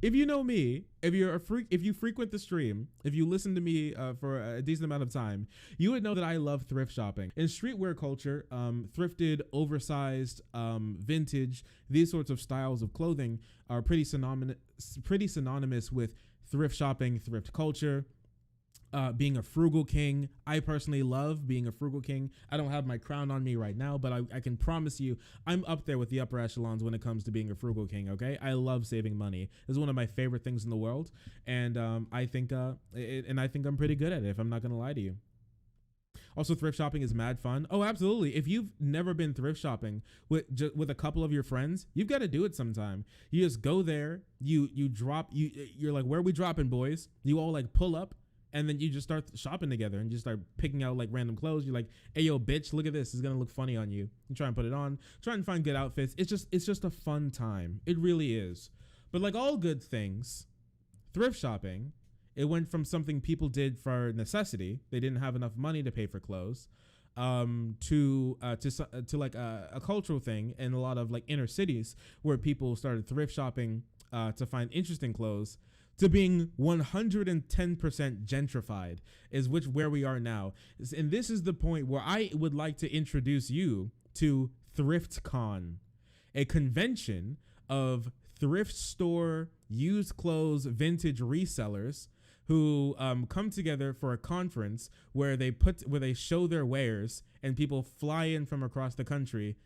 if you know me, if you're a freak, if you frequent the stream, if you listen to me for a decent amount of time, you would know that I love thrift shopping. In streetwear culture, thrifted, oversized, vintage, these sorts of styles of clothing are pretty synonymous with thrift shopping, thrift culture. Being a frugal king. I personally love being a frugal king. I don't have my crown on me right now, but I can promise you I'm up there with the upper echelons when it comes to being a frugal king, okay? I love saving money. It's one of my favorite things in the world, and I think I'm pretty good at it, if I'm not going to lie to you. Also, thrift shopping is mad fun. Oh, absolutely. If you've never been thrift shopping with a couple of your friends, you've got to do it sometime. You just go there, you're like, where are we dropping, boys? You all like pull up, and then you just start shopping together and just start picking out like random clothes. You're like, hey, yo, bitch, look at this. It's going to look funny on you. You try and put it on, try and find good outfits. It's just a fun time. It really is. But like all good things, thrift shopping, it went from something people did for necessity. They didn't have enough money to pay for clothes, to like a cultural thing in a lot of like inner cities where people started thrift shopping to find interesting clothes, to being 110% gentrified is where we are now. And this is the point where I would like to introduce you to ThriftCon, a convention of thrift store, used clothes, vintage resellers who come together for a conference where they show their wares and people fly in from across the country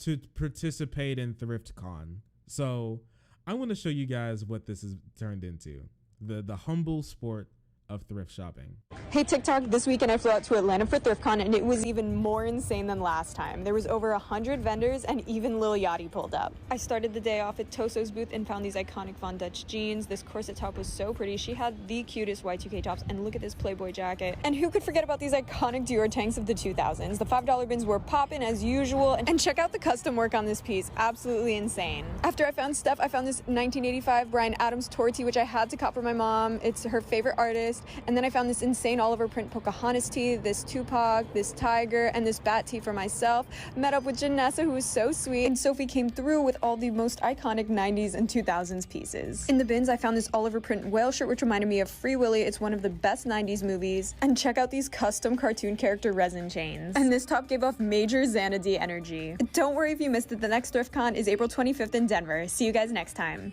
to participate in ThriftCon. So I want to show you guys what this has turned into. The humble sport of thrift shopping. Hey TikTok, this weekend I flew out to Atlanta for ThriftCon and it was even more insane than last time. There was over 100 vendors and even Lil Yachty pulled up. I started the day off at Toso's booth and found these iconic Von Dutch jeans. This corset top was so pretty. She had the cutest Y2K tops and look at this Playboy jacket. And who could forget about these iconic Dior tanks of the 2000s? The $5 bins were popping as usual, and check out the custom work on this piece. Absolutely insane. After I found stuff, I found this 1985 Bryan Adams tour tee, which I had to cop for my mom. It's her favorite artist. And then I found this insane Oliver print Pocahontas tee, this Tupac, this Tiger, and this Bat tee for myself. Met up with Janessa, who was so sweet, and Sophie came through with all the most iconic 90s and 2000s pieces. In the bins, I found this Oliver print whale shirt, which reminded me of Free Willy. It's one of the best 90s movies. And check out these custom cartoon character resin chains. And this top gave off major Xanadu energy. Don't worry if you missed it. The next ThriftCon is April 25th in Denver. See you guys next time.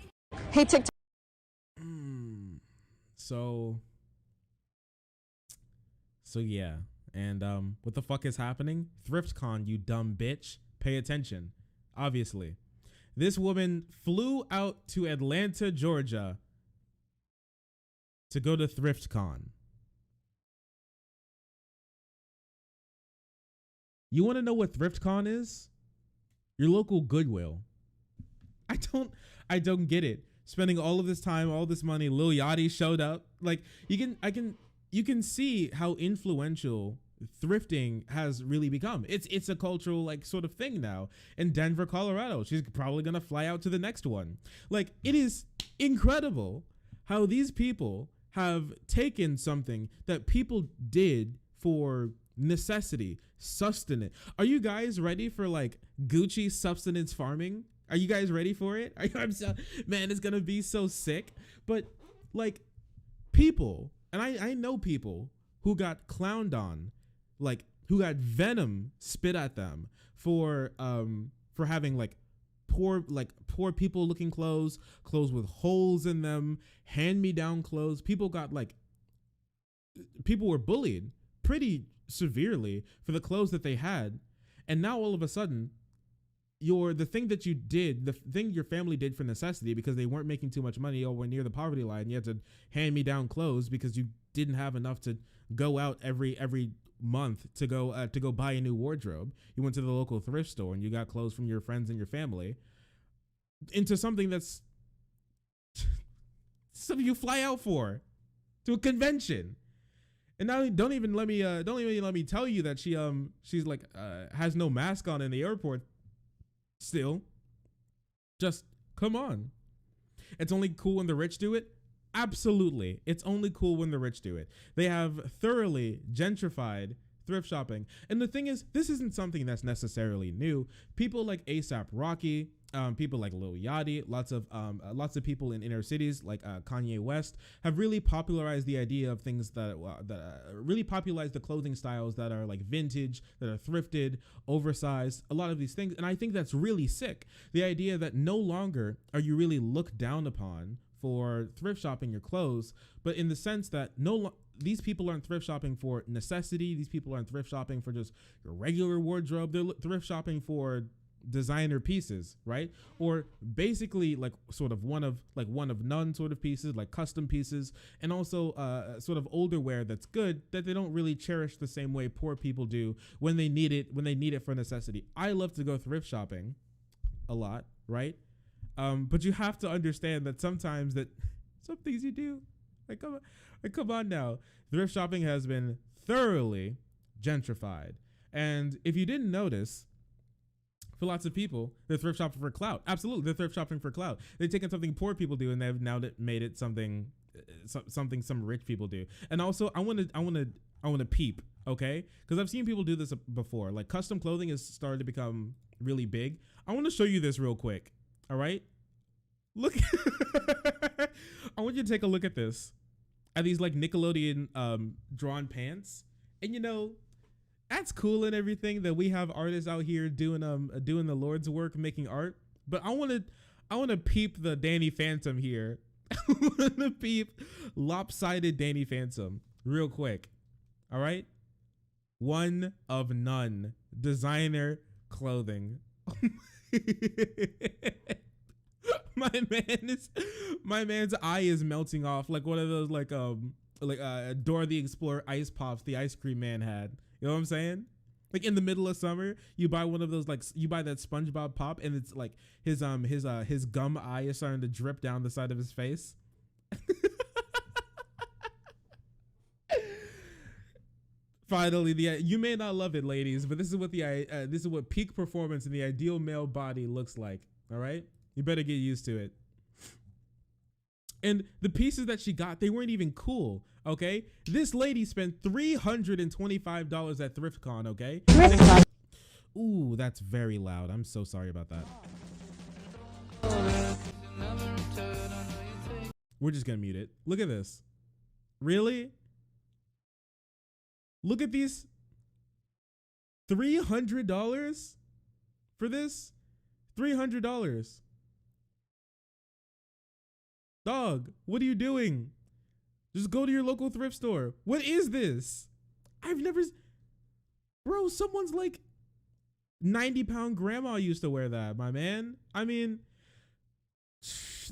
Hey TikTok. So yeah, and what the fuck is happening? ThriftCon, you dumb bitch. Pay attention. Obviously, this woman flew out to Atlanta, Georgia, to go to ThriftCon. You want to know what ThriftCon is? Your local Goodwill. I don't get it. Spending all of this time, all this money, Lil Yachty showed up. Like you can see how influential thrifting has really become. It's a cultural like sort of thing now in Denver, Colorado. She's probably gonna fly out to the next one. Like, it is incredible how these people have taken something that people did for necessity, sustenance. Are you guys ready for like Gucci subsistence farming? Are you guys ready for it? Man, it's gonna be so sick. But like people, and I know people who got clowned on, like who got venom spit at them for having like poor people looking clothes with holes in them, hand-me-down clothes. People were bullied pretty severely for the clothes that they had. And now all of a sudden, the thing your family did for necessity because they weren't making too much money or were near the poverty line, you had to hand me down clothes because you didn't have enough to go out every month to go buy a new wardrobe. You went to the local thrift store and you got clothes from your friends and your family, into something that's something you fly out for, to a convention. And now don't even let me tell you that she's like has no mask on in the airport. Still, just come on. It's only cool when the rich do it. Absolutely. It's only cool when the rich do it. They have thoroughly gentrified thrift shopping. And the thing is, this isn't something that's necessarily new. People like A$AP Rocky, People like Lil Yachty, lots of people in inner cities like Kanye West have really popularized the idea of things that really popularized the clothing styles that are like vintage, that are thrifted, oversized, a lot of these things. And I think that's really sick. The idea that no longer are you really looked down upon for thrift shopping your clothes, but in the sense that these people aren't thrift shopping for necessity. These people aren't thrift shopping for just your regular wardrobe. They're thrift shopping for designer pieces, right? Or basically like sort of one of none sort of pieces, like custom pieces, and also sort of older wear that's good that they don't really cherish the same way poor people do when they need it for necessity. I love to go thrift shopping a lot, right? But you have to understand that sometimes that some things you do, come on now, thrift shopping has been thoroughly gentrified. And if you didn't notice, for lots of people, they're thrift shopping for clout. Absolutely, they're thrift shopping for clout. They've taken something poor people do and they've now made it something some rich people do. And also, I want to peep, okay? Because I've seen people do this before. Like custom clothing has started to become really big. I want to show you this real quick. All right, look. I want you to take a look at this, at these like Nickelodeon drawn pants, and you know, that's cool and everything that we have artists out here doing the Lord's work, making art. But I want to peep the Danny Phantom here. I want to peep lopsided Danny Phantom real quick. All right, one of none designer clothing. My man's eye is melting off like one of those like Dora the Explorer ice pops the ice cream man had. You know what I'm saying? Like in the middle of summer, you buy one of those, like you buy that SpongeBob pop, and it's like his gum eye is starting to drip down the side of his face. Finally, you may not love it, ladies, but this is what peak performance in the ideal male body looks like. All right, you better get used to it. And the pieces that she got, they weren't even cool. Okay, this lady spent $325 at ThriftCon. Okay. Ooh, that's very loud. I'm so sorry about that. We're just gonna mute it. Look at this. Really? Look at these. $300 for this? $300. Dog, what are you doing? Just go to your local thrift store. What is this? Bro, someone's like 90-pound grandma used to wear that, my man. I mean,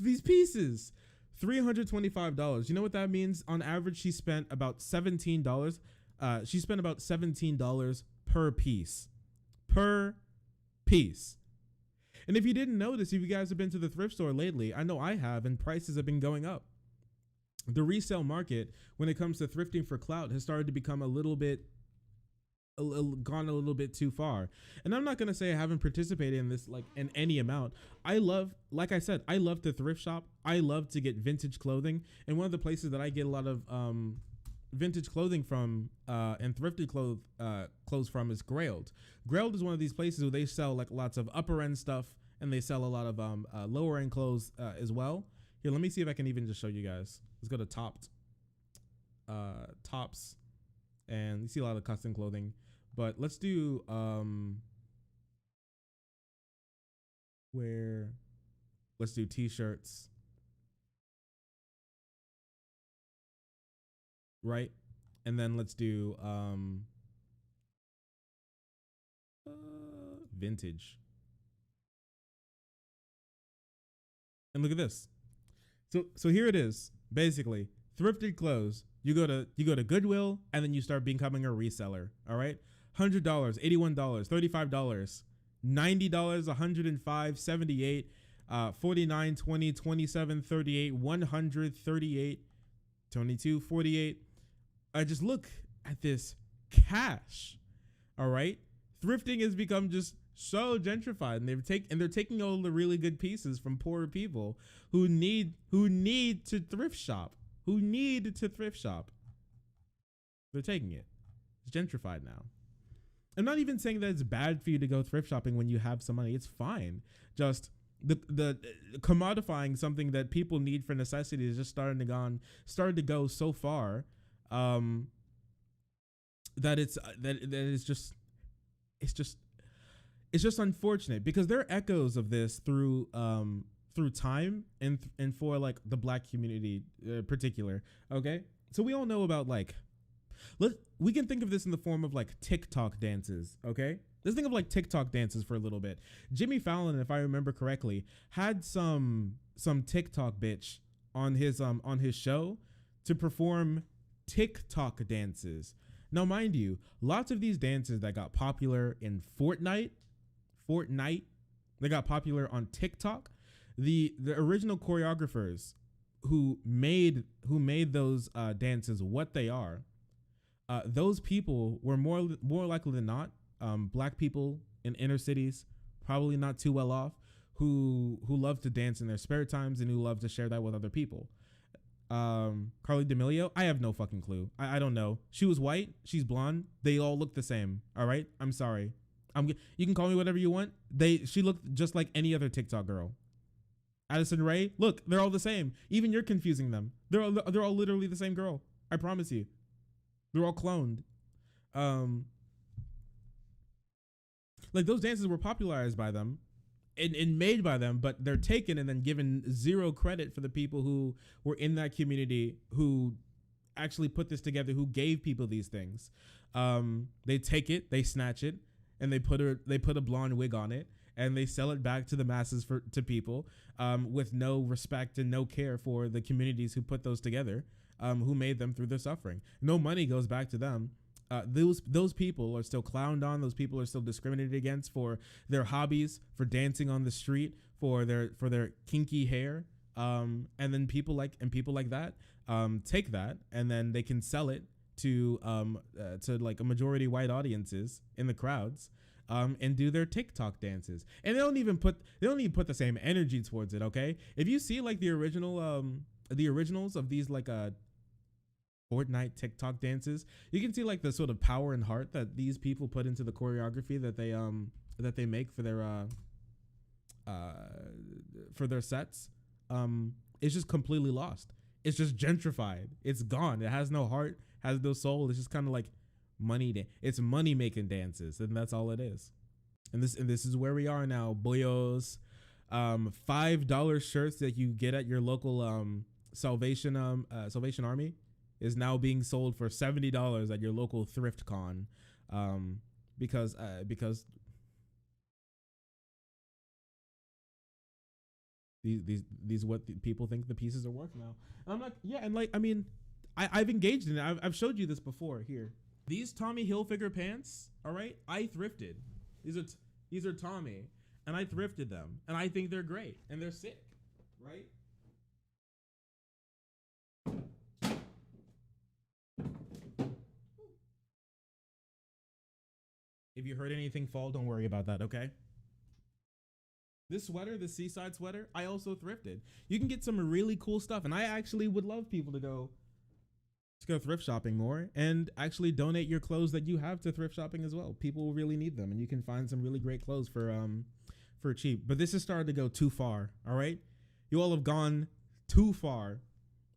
these pieces, $325. You know what that means? On average, she spent about $17. She spent about $17 per piece. Per piece. And if you didn't notice, if you guys have been to the thrift store lately, I know I have, and prices have been going up. The resale market, when it comes to thrifting for clout, has started to become gone a little bit too far. And I'm not going to say I haven't participated in this like in any amount. Like I said, I love to thrift shop. I love to get vintage clothing. And one of the places that I get a lot of vintage clothing from and thrifted clothes from is Grailed. Grailed is one of these places where they sell like lots of upper end stuff, and they sell a lot of lower end clothes as well. Here, let me see if I can even just show you guys. Let's go to Tops, and you see a lot of custom clothing. But let's do let's do t-shirts, right? And then let's do vintage. And look at this. So here it is. Basically, thrifted clothes. You go to Goodwill, and then you start becoming a reseller. All right, $100, $81, $35, $90, $105, $78, $49, $20, $27, $38, $100, $38, $22, $48. I just look at this cash. All right, thrifting has become just so gentrified, and they're taking all the really good pieces from poorer people who need to thrift shop. They're taking it. It's gentrified now. I'm not even saying that it's bad for you to go thrift shopping when you have some money. It's fine. Just the commodifying something that people need for necessity is just starting to go so far, that it's just unfortunate, because there are echoes of this through time, and for like the Black community particular. Okay, so we all know about like, we can think of this in the form of like TikTok dances. Okay, let's think of like TikTok dances for a little bit. Jimmy Fallon, if I remember correctly, had some TikTok bitch on his show to perform TikTok dances. Now, mind you, lots of these dances that got popular in Fortnite, they got popular on TikTok. The original choreographers who made those dances what they are, those people were more likely than not Black people in inner cities, probably not too well off, who love to dance in their spare times and who love to share that with other people. Carly D'Amelio, I have no fucking clue. I don't know. She was white. She's blonde. They all look the same. All right. I'm sorry. You can call me whatever you want. She looked just like any other TikTok girl. Addison Rae, look, they're all the same. Even you're confusing them. They're all literally the same girl. I promise you. They're all cloned. Like, those dances were popularized by them and made by them, but they're taken and then given zero credit for the people who were in that community who actually put this together, who gave people these things. They take it, they snatch it, and they put a blonde wig on it, and they sell it back to the masses to people, with no respect and no care for the communities who put those together, who made them through their suffering. No money goes back to them. Those people are still clowned on. Those people are still discriminated against for their hobbies, for dancing on the street, for their kinky hair. And then people like that take that, and then they can sell it to like a majority white audiences in the crowds, and do their TikTok dances. And they don't even put the same energy towards it. Okay, if you see like the originals of these like Fortnite TikTok dances, you can see like the sort of power and heart that these people put into the choreography that they make for their sets. It's just completely lost. It's just gentrified. It's gone. It has no heart, has no soul. It's just kind of like it's money making dances, and that's all it is. And this is where we are now, boyos. $5 shirts that you get at your local Salvation Army is now being sold for $70 at your local thrift con, because these what the people think the pieces are worth now. And I'm like, yeah, and like, I mean, I've engaged in it. I've showed you this before here. These Tommy Hilfiger pants, all right, I thrifted. These are Tommy, and I thrifted them, and I think they're great and they're sick, right? If you heard anything fall, don't worry about that, okay? This sweater, the seaside sweater, I also thrifted. You can get some really cool stuff, and I actually would love people to go thrift shopping more and actually donate your clothes that you have to thrift shopping as well. People will really need them, and you can find some really great clothes for cheap. But this has started to go too far, all right? You all have gone too far,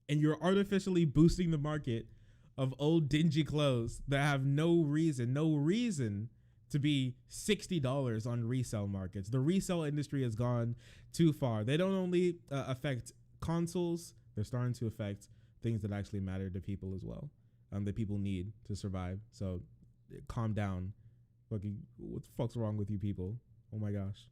and you're artificially boosting the market of old dingy clothes that have no reason to be $60 on resale markets. The resale industry has gone too far. They don't only affect consoles, they're starting to affect things that actually matter to people as well, that people need to survive. So calm down. What the fuck's wrong with you people? Oh my gosh.